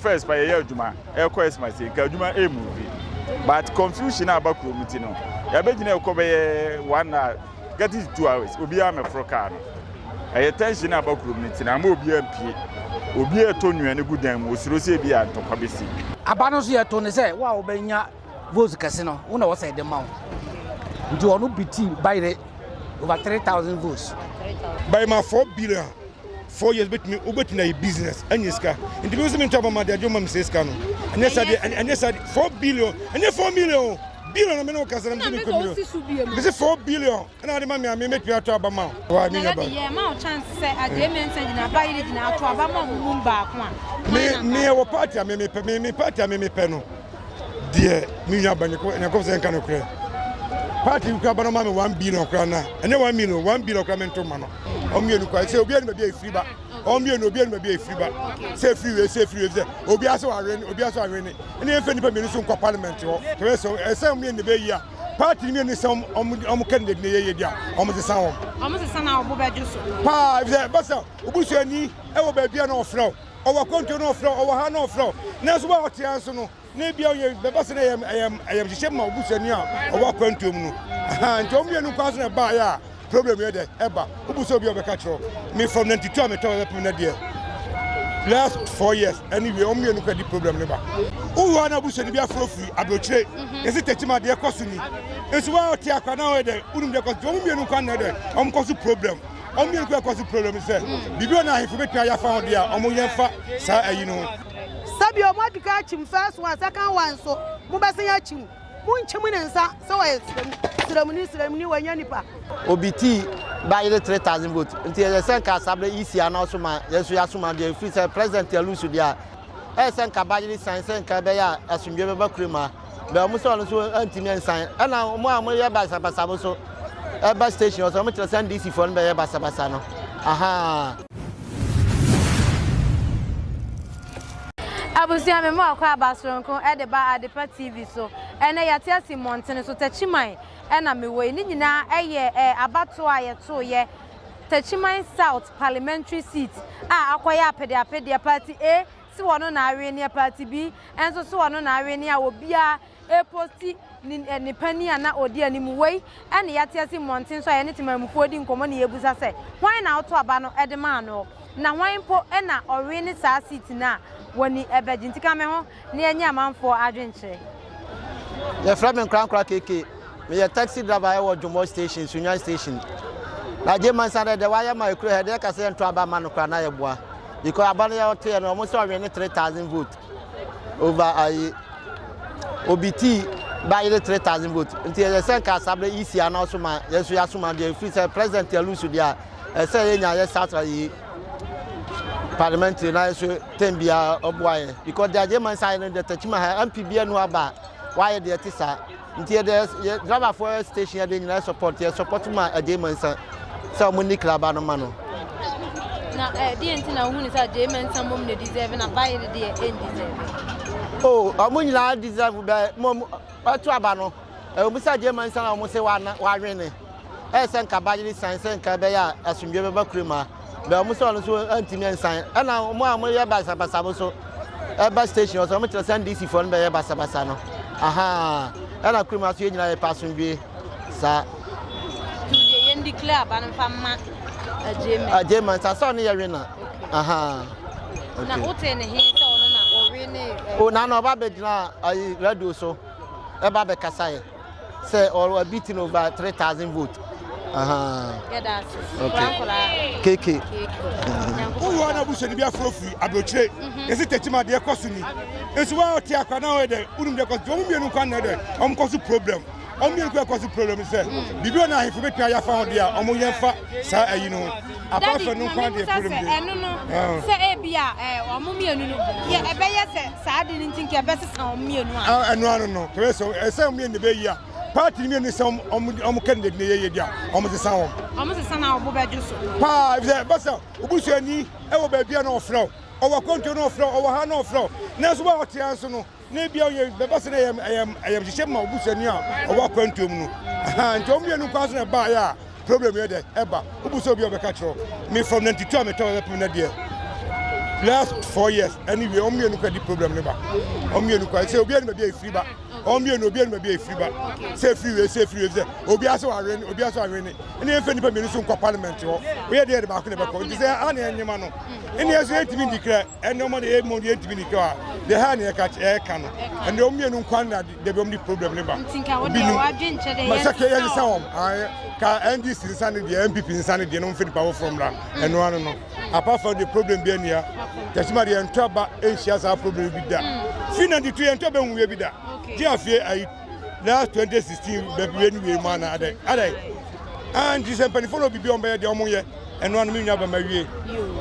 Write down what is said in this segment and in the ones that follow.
first by year juma e quest my say ka juma e movie but confusion about community no ya be gina ko be 1 hour get it 2 hours obi am fro car no e tension about community na ma obi ampie obi etonua ne gudan osiro se bi antokwa besi abano so ye to ne say wa obenya votes kase no una wo say de ma nti onu biti by the over 3,000 votes by my 4 billion 4 years bet me obetina a business anyiska nti bi so me ntaba ma de adwo mam say ska no anyesa 4 billion anya 4 million billion na me no kasa na me ko me say 4 billion na de ma me make me ato abama wa me nyaba yeah ma chance say agreement send na buy it na ato abama mu ba ko me wo party me party me pe no de me nyaba ne ko say kan ko party ko ba no ma me 1 billion kra na ene 1 billion kra me nto ma no omienu kwa say obi anu be free ba omienu obi anu be free ba say free say obi aso arene ene efe nipa menu so nkwa parliament ho to say omienu be yi a party ni ni some candidate ne ye dia omo se san na obo be juso pa if say basa obusuani e wo ba bia na ofro owo konto na ofro owo ha na ofro na so ba otia so no na bia ye be basa na ayam hihye ma obusuani a owo konto mu no nti omienu kwa so na ba ya problem here there eba obuso bi obeka kiro me from 92 me tell them na there last 4 years anyway o me enu ka di problem ne ba uwa na buso ni bi afro free abrochire esi Techiman de ekosu ni esi wa oti akwa na we there unum de ekosu o me enu kwa na there o mkosu problem o me enu kwa ekosu problem say bibi na ahifu betu aya fa ho there o mo yemfa sa ayi no sabi o mo dika achim first one second one so mo besen achim munchemu nensa so wa siramuni wanya nipa obiti by the 3,000 votes until the senka sable easy and also ma yesu yasuma the free president elusu dia e senka badly sign senka be ya asumdwe be bakrema be omo so no so antimi sign na omo amoye basabasa so eba station so omo tell NDC for no be basabasa no aha abusia me mo akwa abasronko e de ba Adepa TV so ene yate asimonten so Techiman ena me we ni nyina eye abato aye to ye Techiman South parliamentary seat akoya apede party A si wono na awe ni party B enso si wono na awe ni a obia posti ni pani ana odi animu we ene yate asimonten so ye ne temamufo odi nkomo ne yebusa se hwan na auto aba no ede ma no na hwan po ena owe ni sa seat na woni ebeji ntika me ho ne anya amanfo adwenche ye from nkra keke me ye taxi driver e wo Jomo station Sunya station na je man sare de waya ma ekro he de ka se nto aba ma no kra na ye boa because abane ya hotel no mo so we ni 3,000 votes over obiti by the 3,000 votes until the senka sable easy and also ma yesu yasuma the free president elusu dia say nya ye saturday parliamentary na so tembia oboaye because the German side the Techiman NPP no aba why the tisa ntie the driver for station dey nyina support ma German side so money club no na the ntina hu ni sa German side mom ne deserve na buy the deserve oh amunyina deserve be mom atu aba no omusa German side omo se wa wene senka badly sign senka be ya asumdwe be bakrema be omo so so antimi sign na omo amoye basabasa so eba station so omo tell NDC for no be basabasa no aha na krema so nyina ye pasumdwe sa to the end declare ban fama German sa so ne ye wena aha na hotel ne he so no na o wene o na no ba be gina ai radio so eba be kasaye say or beating over 3,000 votes aha yeah that's okay keke uwa na buso ni bia frofri abrochire esi Techiman de ekosu ni esi wa oti akwa na we de unum de ekosu omu mienu kwa na de omu kosu problem omu mienu kwa ekosu problem se bibi na hifu betu aya fa ho dia omu yemfa sa ayi no apart from no kwa de problem eno no se ebia omu mienu no ye ebeye se sa de ntinke ebesesa omu mienu a eno no so ese omu mienu be yi a party ni some candidate ne ye dia omo se san na obo be juso pa if say basa obusuani e wo ba bia na ofro owo konto na ofro owo ha na ofro na so ba otia so no na bia ye be basa na ayam hihye ma obusuani a owo konto mu no nti omo yenu kwa so na ba ya problem here there eba obuso bi obeka kiro me from 92 me tell them na there last 4 years anyway omi enu kwadi problem ne ba omi enu kwadi say obi enu be free ba omi enu obi enu be free ba say free we say obi aso are ni eni efe nipa menu so nkwa parliament ho we dey the back ne be ko say ana enyima no eni aso etimi dikra eno mo dey mo dey etimi dikra the hand e ka no and omi enu nkwa na dey be omi problem ne ba ntinka wo dey wa dwenche dey yes masake ye say ka NDC insane the NPP insane the no fit power from that eno ano no apart from the problem be ania Techiman the entaba ancients have problem with that fina the two entaba we be that afie I last 2016 when we man adai and this company follow be on by the omoye eno ano me nyaba mawie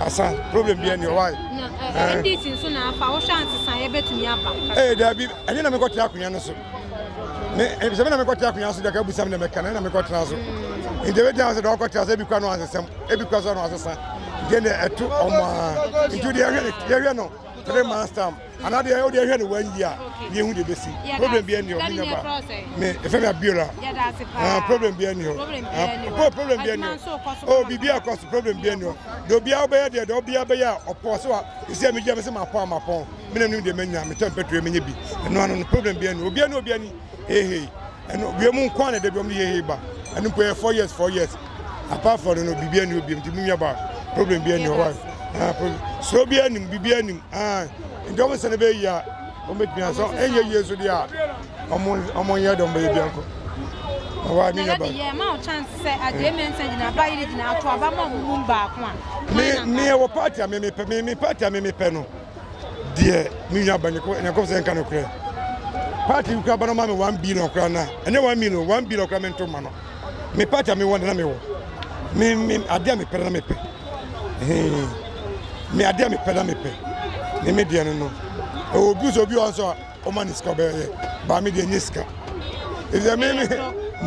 asa problem be ania why NDC so na afa wo chance san ye betumi aba da bi anya na me kwata akunya no so me e se me na me kwata akunya so da ka busam na me kana na me kwata so Indeed, I said, "Okay, I said, because no answer, because no answer." Then to into the area, no 3 months time. Another area, 1 year. You would be see. Problem behind you. Me, if I'm a bureau, problem behind you. Problem behind you. Oh, be a cost problem behind you. Don't be out there, don't be out there. Or possible. You see, me just my palm. Me no the menu. Me turn petrol. Me be. No problem behind you. Be no be any. Hey. And we are more quantity. They be only here, but. And you pay 4 years. Apart from no BBN, you be me about problem behind your wife. So be any BBN. And don't send a baby. Make me so 8 years with ya. I'm year don't baby uncle. Why me about? Yeah, my chance say a German send in a buy it in our to Abama Mumba. Me our party, me party, me penno. Dear, me Yabanco and a cousin can occur. Party you can buy 1 billion krana. And 1 million, 1 billion coming to man. Me party me one na me wo me adia me pera me pe me adia me pera me pe me dia no o buzo bi on so o maniska be ba me dia niska is a me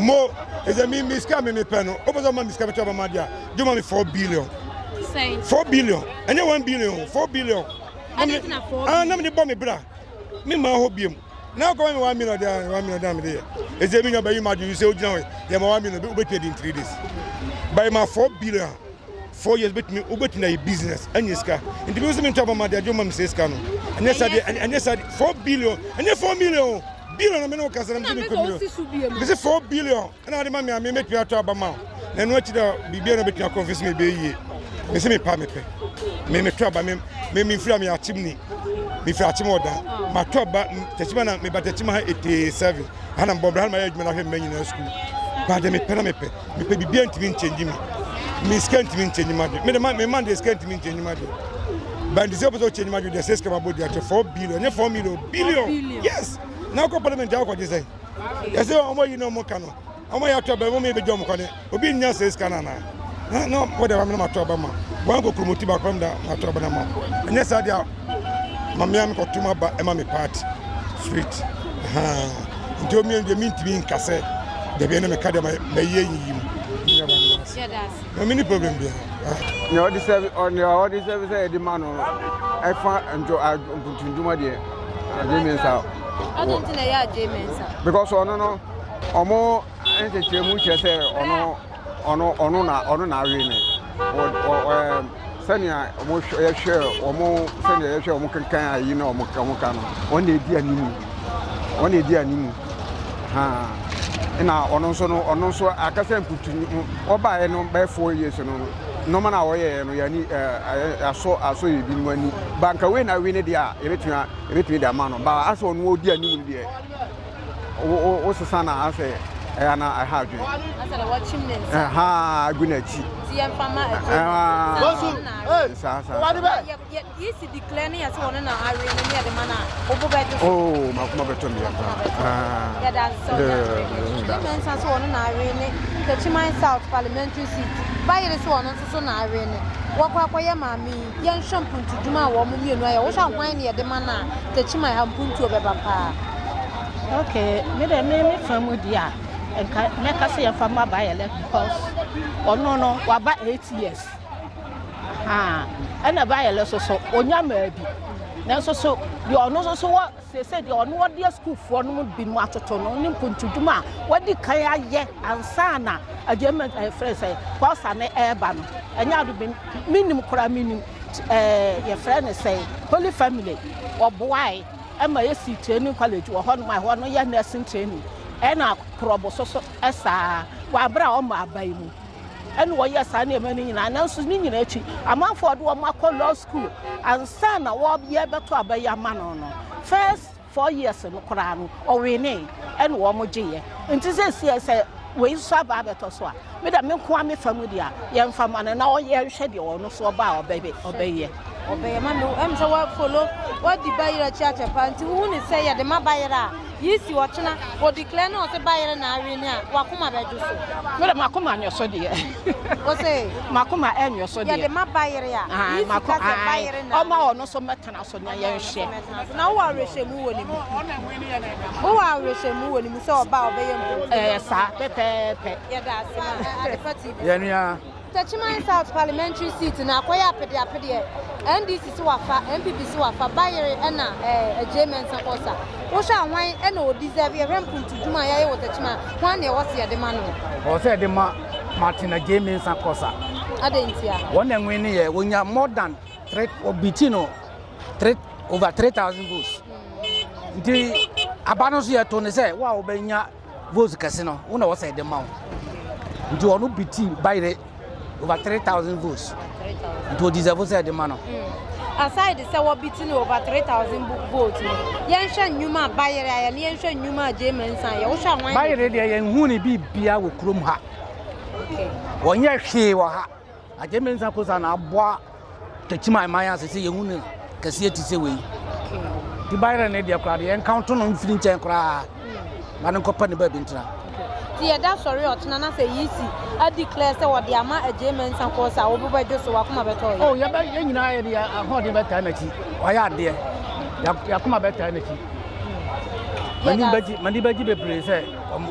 mo is a me miska me pe no o buzo maniska be to ba ma dia do me 4 billion say 4 billion and 1 billion 4 billion na me bo me bra me ma ho biem now going 1 million there 1 million down there. Is a million by you imagine you say you 1 million be paid in 3 days. By my 4 billion 4 years bet me ubet na business anyiska. In the museum to about my dear mom says cano. And yes I 4 billion and 4 million billion no kasa na me ko. This 4 billion and I man me make me to abama. Na no chida bibia na bet na confess me be yi. Me say me pa me pe. Me to aba me free me achimni. Me free achim order. My to aba Techiman me but Techiman 87. And I'm Bob my age, man, in school. But me be ant change me. Me scant me change me man, they scant me change me. But the opposite change me, the says come about that 4 billion, 4 billion. Yes. Now, Parliament, what you say? Yes, you know, Mokano. I'm going to be maybe John Mokane. Obi says Canana. No, whatever I'm not talking about. One go Kumutiba from the Matabana. And yes, I doubt. Mamma got to my Emma party street. Nti omi de minti bi nkase de be na me kada me yeyim yeah that's no many problem there no the service on your the service the man I find enjoy nduma de Jemensa I don't think ya Jemensa because no omo encheche mu che say ono na awe ni sania omo share omo sania share omo kankan ayi na omo kan on na edi animu na ono so akasa mputu oba ye no by 4 years no man awoye no yani aso ye bi nwani banka we na we ne dia ebetumi da ma no ba aso no odi animu dia o sesana ase na I have you asa na watching them agunachi ti en fama sa yes declare ni ase wona na are ni de mana obobeto oh makuma beto mi yeah that's so the men say wona na are ni Techiman South parliamentary seat by the wona so na are ni wakwakoye mami yen shampuntu duma wo mu mienu aye wo sha kwan ni de mana Techiman hampuntu obeba pa okay me famu dia enka neka say fama ba yele because no waba 8 years ena ba yele so onya ma bi na so the ono so what say the ono what the school for no bi mu atoto no ni mpuntuduma wadi kan aye ansa na agreement friend say cause na eba no enya do bi minim kora minim your friend say Holy Family or boy Emma yesi training college or one no ya nursing training and a probo so esa wa bra o ma baimu and what yes I never mean announce me in echi a man for do ma law school and son a war be able to obey your man no first 4 years no kra or winning and wo mo gye nti say we so ba beto so a me da me ko me family a ye mfa man na o ye hwe de o no so ba obeye man em so what follow what the buyer church party who ni say ya de ma buyer yisi ochina o declare no say buyer na awe ni a wakoma beju so me da makoma anyo so de o say makoma enyo so de ya de ma buyer ya yisi ka say buyer na o ma ono so metana so na ye hwe na wo arehwe mu woni mu wo arehwe mu woni mu say oba obeye mu sa pepe ya da asima the party ya nua Techiman South parliamentary seat na akwaya apede NDC si wafa NPP si wafa bayere na Techiman Sakosa wo sha hwan na o deserve ye rempuntu duma ya ye wo Techiman hwan na e wo se ye de ma no o se de ma Martina Techiman Sakosa adentia won na nwen ye wonya more than 3 obitino 3 over 3000 votes nti abano so ye to ne se wa obenya votes kase no wo na wo se de ma wo nti onu biti bayere over 3,000 votes. To deserve the man. Aside the say beating over 3,000 votes. Yensha Numa Bayer and Yensha Numa James and Yosha Bayer and Huni be beer with Krumha. Okay. 1 year she or her. A James and Cosana bois Techiman Maya say you can see it is away. The Bayer and Edia crowd and count on Flinch and cry. Man company babintra. Yeah, that's sorry, Nana say easy. I declare say what the ama a James and Cosa over by just wakuma beto. Oh, ya ba yen na area a hodi better energy. Why are there? Yakuma better energy. Mani baji be place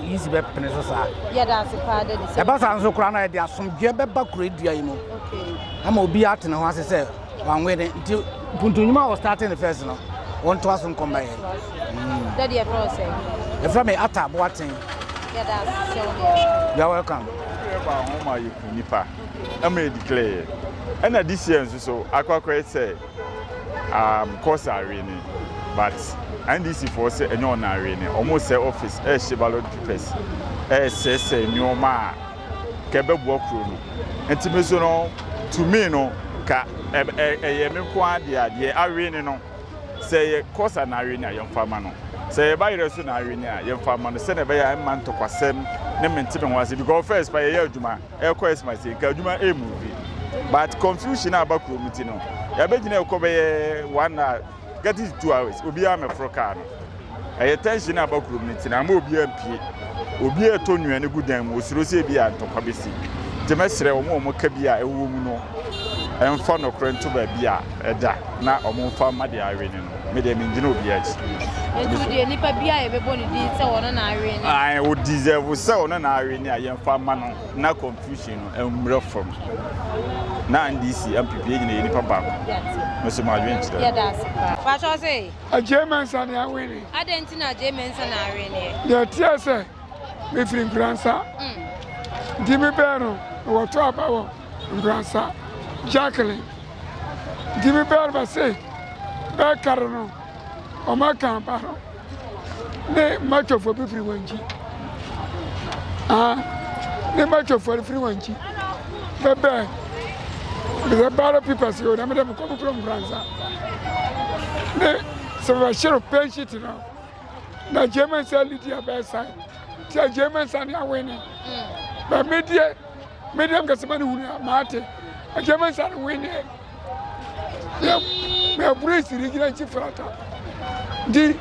easy be penesa. Yeah, that's a part of the. E ba san so kra na dia som due be ba kura dua yi mo. Okay. Ama obi ate ne ho ase say wan we de nti puntunyuma was starting the first no. Won to aso nkom ba ye. Daddy e pro say. E fra me ata boaten. Yeah, that's so. You're welcome. Nipa. I'm a declare. And this year, so I quite say, course are raining, but NDC for say, and you're not raining, almost say office, ballot papers, say, no ma, Quebec work room. And to me, no, a raining, no, say, course are not raining, young farmer. Say by the soon arena, young farmer, send a bear man to Quasem, Nementip was it go first by a year Juma, air quest my say, Juma a movie. But confusion about Crumitino. Yabedino Kobe 1 hour, get it 2 hours, Ubiam a frocano. I attention about Crumitino, MP, Ubia Tony and a good name was Rosabia and Topabisi. The mestre or more Cabia, a woman, and fun of Crent to Babia, a da, not a more farm Madi Irene, made them in Genobiage. I would deserve so on arena, young farmer, no confusion and reform. Now NDC, NPP, in Papa, Mr. Marvin. Yeah, that's what I say. A German son, I winning. I didn't know James and Irene. The tears, me from grandson. Jimmy Barrow, or top our grandson. Jacqueline. Jimmy Barrow say, back Carano. O ma kan paro ne macho for free wanchi ne macho for free wanchi bebe the baro people say o na me dem come from France ne so we share pension now na German say Lydia by side say German say na winning but medium ga semani hunu mate a German say winning me brace regional chief frata di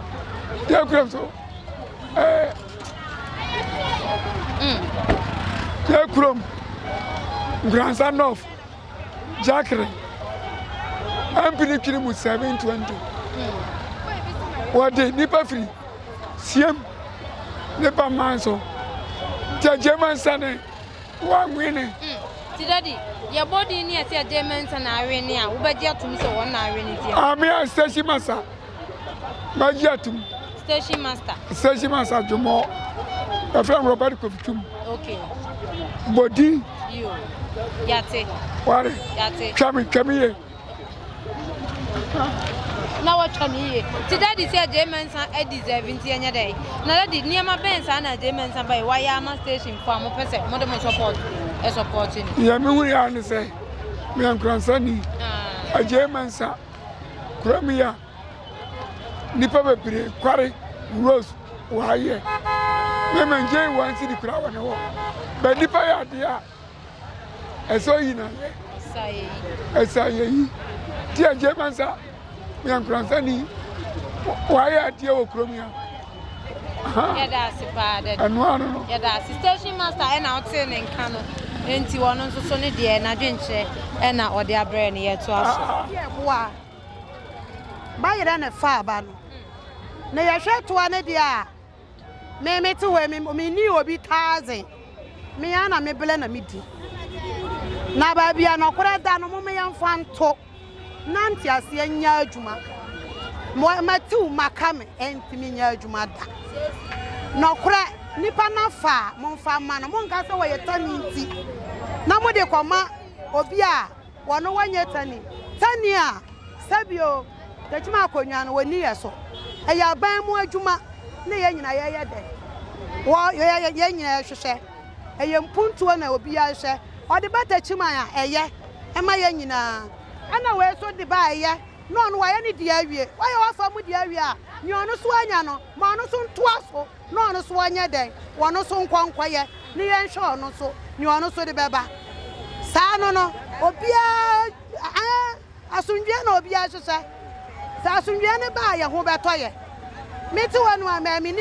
ya so ya grandson of Jacqueline ampini kiri mu 720 what the nipa free siem nipa manso the German son one winning ti daddy your body ni ase German son arene a wo be je atum so won na arene ti ami a station master Majiatum Station Master. Station Master Jumo. A friend Robert Kofitum. Okay. Body. You. Yate. What? Yate. Come here. na watch me. Today say German san e deserve nti enya dey. Na that did niam ben san na German san by why am station for mo pese mo dem support e supporting. Yeah, me we are say me am kransani. A German san. Kromia. Nipa be pire kware rose wa ye. Me menje wan si di kura wa ne wo. Be nipa ya dia. Eso yi na. Sai. Esa yi. Ti a German san. Me am kransani. Wa ye atie wo kromia. Yeah, that's bad. Anu. Yeah, that's station master and out in Kano. Enti wono nso so ne de na dwenche e na ode abre ne ye to aso. Yeah, boa. Ba yere na fa ba no. Na ye hwe to ane de a. Me te we me ni obi 1000. Me ana me bele na me di. Na ba bia no kora da no mo me yamfa nto. Na nti ase anya adwuma. Mo matu makame enti me nya adwuma da. No kora nipa na fa mo fa ma no mo nka se wo ye tani nti. Na mo de koma obi a wono wanye tani. Tani a sabio Techiman akonwa no wani yeso. Eya ban mu adwuma na ye nyina ye de. Wo ye nyina hwehwe. Eye mpuntuo na obi a hwe. Ode ba Techiman a eye ema ye nyina. Ana we so de ba eye no no wa ye ni di awie. Wa ye wa fa mu di awie a ni ono so anya no ma ono so ntoaso no ono so anya den. Wono so nkwankwa ye ni ye nhwe ono so ni ono so de beba. Sa no obi a asunjwe na obi a hwehwe. Sa asunjwe ne ba ye ho beto ye. Meti wonu ama mi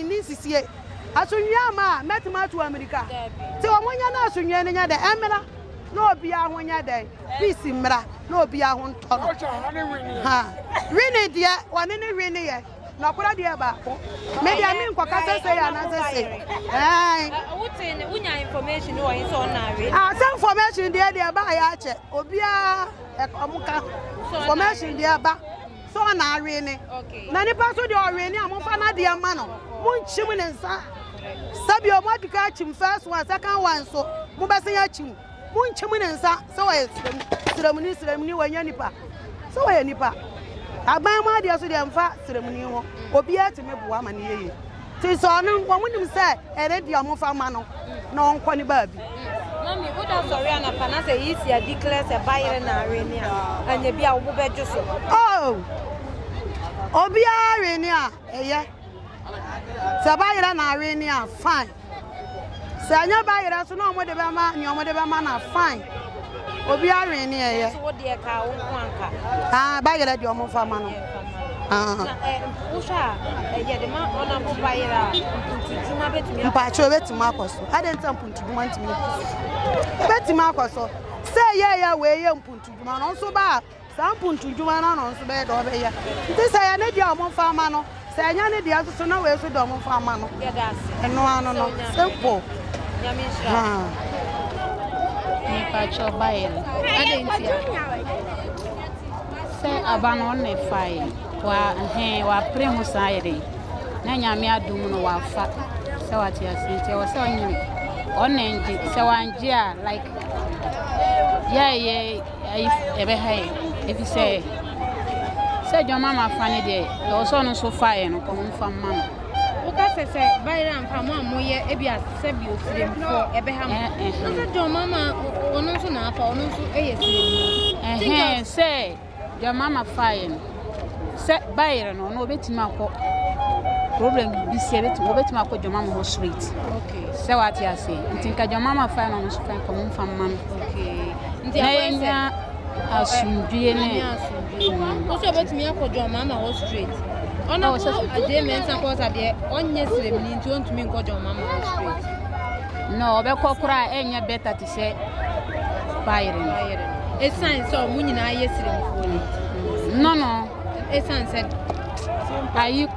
ni sisie. Asunjwe ama metima to America. Ti omonya na asunjwe ne nya de emra na obi a ho nya de. Peace mra na obi a ho nto no. Ha. Wini dia woni ne wini ye. Na kura dia ba ko. Me dia mi nkwaka sese ya na sese. Wutin unya information wo yin so na we. Some information dia ba ya che. Obi a omuka. Information dia ba. So na awe ni. Na nipa so de awe ni amfa na de ma no. Munchim ne nsa. Sabi o modika chim first one second one so. Mo besen ya chim. Munchim ne nsa so wa siremuni wanya nipa. So wa nipa. Aban ma de so de mfa siremuni ho. Obi atime boa ma ne yeye. Ti so no womunim se ere de amfa ma no. Na onko ni ba bi. Mami, uda sorry ana pana se isi a declare se bayere na areni a anya bia wo bejo so. Oh. Obi areni a eye. Se bayere na areni a fine. Se anya bayere so no mo de be ma, ni mo de be ma na fine. Obi areni eye. So wo de ka wo anka. Bayere de omo fa ma no. Usha eye de ma ona bo bayere ntujuma betumi. Mpacho betumi akoso. Ade ntam puntujuma ntimi. Betumi akoso. Se ye we ye mpuntujuma no so ba sa mpuntujuma no so be do be ye. Nti se ya ne dia omo fa ma no. Se anya ne dia so na we so do omo fa ma no. Ye da se. Eno ano no. Simple. Nyamisha. Mpacho bayere. Ade ntia. Se abano ne fai. Wa premu saire na nyame adum no wa fa se wati asinte wo se onyi onenji se wanje a like ebe hai if say your mama fani de o so no so fa no ko mfa mama o ka se bayira mfa mo amoye e bia se bi osire mfo ebe ha mo se your mama ono so na afa ono so eyesire se your mama fine se bayira no obetima akọ problem bi se obetima akọ your mama ho street okay se wati ase ntinka your mama fine no so fine ko mfa mama okay nti anya asundue ne o so obetimi akọ your mama ho street ona so ade mensa ko sa de onye siremni nti ontumi nkọ your mama ho street no obekọ kura enya better to say bayira e sign so mu nyina yesiremfo ni no Esan said, are you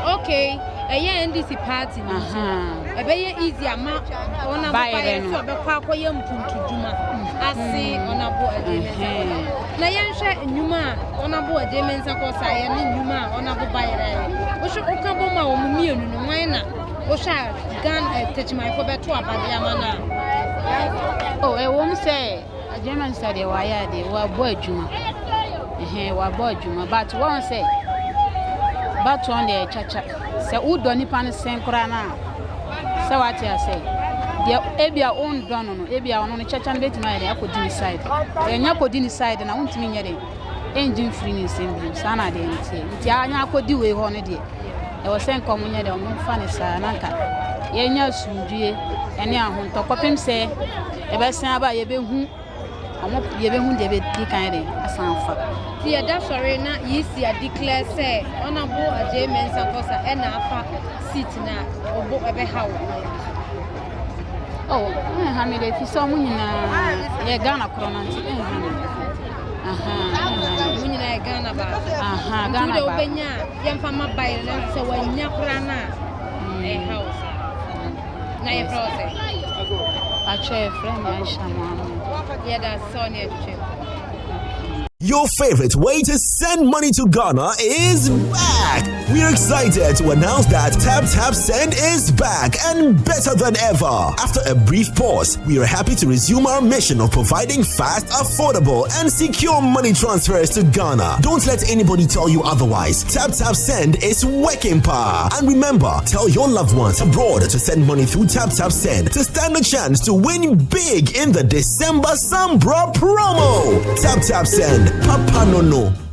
okay, a NDC party, a very easy amount on a buyer, so the Papa Yam to Juma. I see on a board. Nayan Numa on a board, Demons of course, I am Numa on a buyer. We should come home, Muna, Osha, gun, Techiman for better, but the Amana. Oh, I won't say. German study why they were boy Juma. wa bodwuma but won say but on the chacha say udo nipa ne sen kora na say what you say dia ebia on don no ebia ono ne chacha bet ma ya akodi side enya akodi side na wontimi nyere engine free ni sen sana de nti anya akodi we ho ne de e wo sen kom nyere o mfa ne sa na nka yenya sundue ene ahonto kopem se e be sen aba ye be hu omo ye be hu de be di kan de asanfa ti e da sorry na yisi a declare say honorable Techiman Sankosa e na afa seat na obo e be hawo oh ha me de fi so mu nyina ye Ghana kronanti munyina ye Ghana ba Ghana ba obenya ye mfa mabai na se wanya kra na e hawo na ye process a che friend ya shamama yeah that's Sonia Chip. Your favorite way to send money to Ghana is back. We're excited to announce that Taptap Send is back and better than ever. After a brief pause, we are happy to resume our mission of providing fast, affordable, and secure money transfers to Ghana. Don't let anybody tell you otherwise. Taptap Send is working power. And remember, tell your loved ones abroad to send money through Taptap Send to stand a chance to win big in the December Sambra promo. Taptap Send. Papa no.